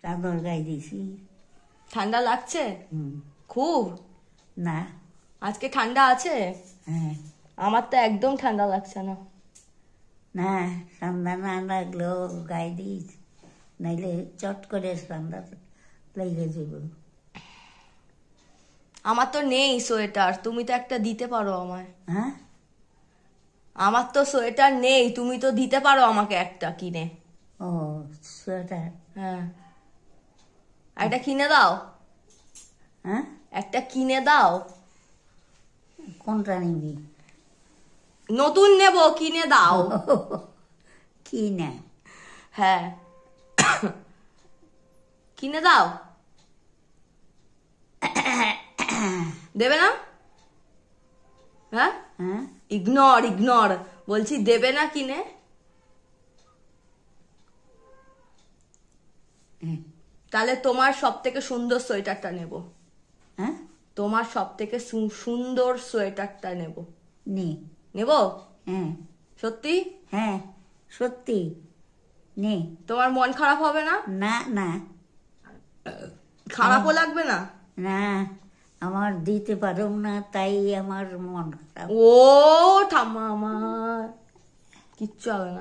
চাদর গায়ে দিছি। ঠান্ডা লাগছে খুব? না, আজকে ঠান্ডা আছে? হ্যাঁ। আমার তো একদম ঠান্ডা লাগছে না। না, ঠান্ডা না লাগলেও গায়ে দিস, নাইলে চট করে ঠান্ডা লেগে যাব। আমার তো নেই সোয়েটার, তুমি তো একটা দিতে পারো আমায়। হ্যাঁ, আমার তো সোয়েটার নেই, তুমি তো দিতে পারো আমাকে একটা কিনে। ও সোয়েটার, হ্যাঁ, একটা কিনে দাও। হ্যাঁ, একটা কিনে দাও। কোনটা নিবি? নতুন নেব, কিনে দাও। কি না? হ্যাঁ, কিনে দাও। দেবে না? হ্যাঁ, হ্যাঁ, ইগনোর ইগনোর, বলছি দেবে না কিনে? তাহলে তোমার সব থেকে সুন্দর সোয়েটারটা নেব। হ্যাঁ, তোমার সব থেকে সুন্দর সোয়েটারটা নেব। নে। নেব? হ্যাঁ, সত্যি? হ্যাঁ, সত্যি নে। তোমার মন খারাপ হবে না? না না, খারাপও লাগবে না? না, আমার দিতে পারো না, তাই আমার মন খারাপ। ও ঠাম্মা, আমার কিচ্ছু হবে না।